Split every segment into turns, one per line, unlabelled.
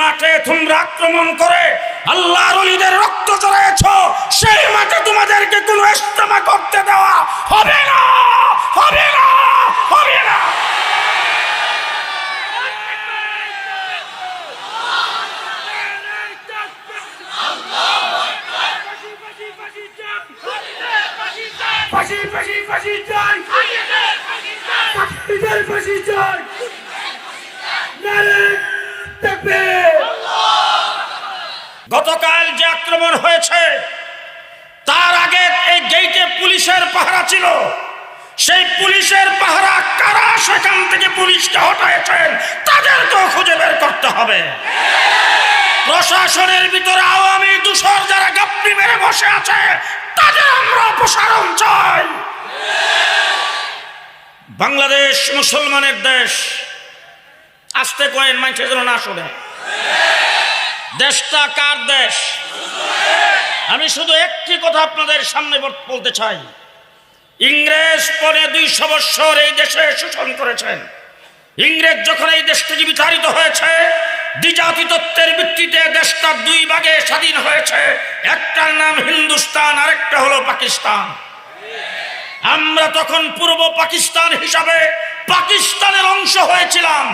মাঠে তোমরা আক্রমণ করে আল্লাহর ওলিদের রক্ত ঝরাইছ, সেই মাঠে তোমাদেরকে কোনো ইস্তেমা করতে দেওয়া হবে না, হবে না, হবে না। গতকাল যে আক্রমণ হয়েছে তার আগে এই গেটে পুলিশের পাহারা ছিল, সেই পুলিশের পাহারা কারা সেখান থেকে পুলিশকে হটাইছেন তাদেরকেও খুঁজে বের করতে হবে। প্রশাসনের ভিতরে আওয়ামী দূষর যারা গাপ্পি মেরে বসে আছে তাদের আমরা অপসারণ চাই। বাংলাদেশ মুসলমানের দেশ, আস্তে কয়েন মানুষের জন্য না শুনে, দেশটা কার দেশ? আমি শুধু একটি কথা আপনাদের সামনে বলতে চাই, ইংরেজ পরে 200 বছর এই দেশে শোষণ করেছেন। ইংরেজ যখন এই দেশ থেকে বিতাড়িত হয়েছে, দ্বিজাতি তত্ত্বের ভিত্তিতে দেশটা 2 ভাগে স্বাধীন হয়েছে, একটার নাম হিন্দুস্তান, আরেকটা হলো পাকিস্তান। আমরা তখন পূর্ব পাকিস্তান হিসাবে পাকিস্তানের অংশ হয়েছিলাম,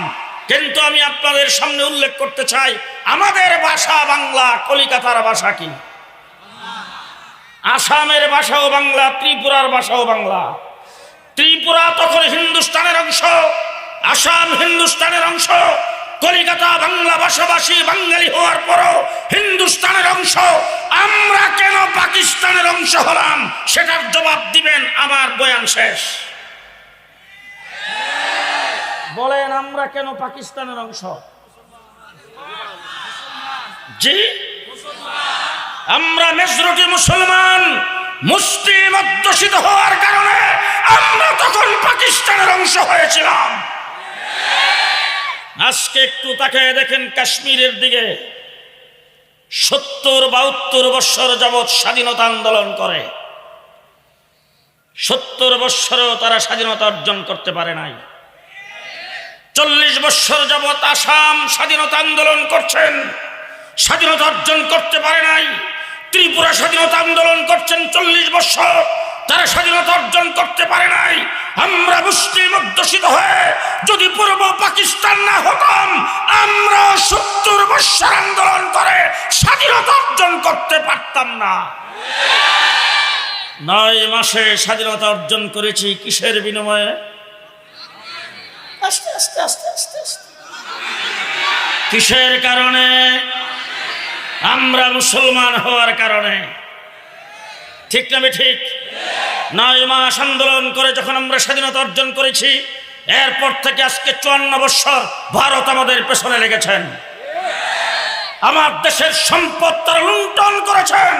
কিন্তু আমি আপনাদের সামনে উল্লেখ করতে চাই আমাদের ভাষা বাংলা, কলিকাতার ভাষা কি, আসামের ভাষাও বাংলা, ত্রিপুরার ভাষাও বাংলা। ত্রিপুরা তখন হিন্দুস্তানের অংশ, আসাম হিন্দুস্তানের অংশ, কলিকাতা বাংলা ভাষাভাষী বাঙালি হওয়ার পরও হিন্দুস্তানের অংশ। আমরা কেন পাকিস্তানের অংশ হলাম সেটার জবাব দিবেন আমার বয়ান শেষ। বলেন আমরা কেন পাকিস্তানের অংশ? জি, আমরা মেজরিটি মুসলমান, মুসলিম অধ্যুষিত হওয়ার কারণে আমরা তখন পাকিস্তানের অংশ হয়েছিলাম। আজকে একটু তাকিয়ে দেখেন কাশ্মীরের দিকে, 70-72 বছর যাবৎ স্বাধীনতা আন্দোলন করে, 70 বছরেও তারা স্বাধীনতা অর্জন করতে পারে নাই। 40 বছর যাবৎ আসাম স্বাধীনতা আন্দোলন করছেন, স্বাধীনতা অর্জন করতে পারে নাই। ত্রিপুরা স্বাধীনতা আন্দোলন করছেন 40 বছর, তারা স্বাধীনতা অর্জন করতে পারে নাই। আমরা মুসলিম অধ্যুষিত হয়ে যদি পূর্ব পাকিস্তান না হতাম, আমরা 70 বছর আন্দোলন করে স্বাধীনতা অর্জন করতে পারতাম না। 9 মাসে স্বাধীনতা অর্জন করেছি কিসের বিনিময়ে? আস্তে আস্তে আস্তে আস্তে আস্তে। কিসের কারণে? আমরা মুসলমান হওয়ার কারণে। ঠিক না ঠিক? 9 মাস আন্দোলন করে যখন আমরা স্বাধীনতা অর্জন করেছি, এরপর থেকে আজকে 54 বছর ভারত আমাদের পেছনে লেগেছেন। আমার দেশের সম্পদ তারা লুণ্ঠন করেছেন।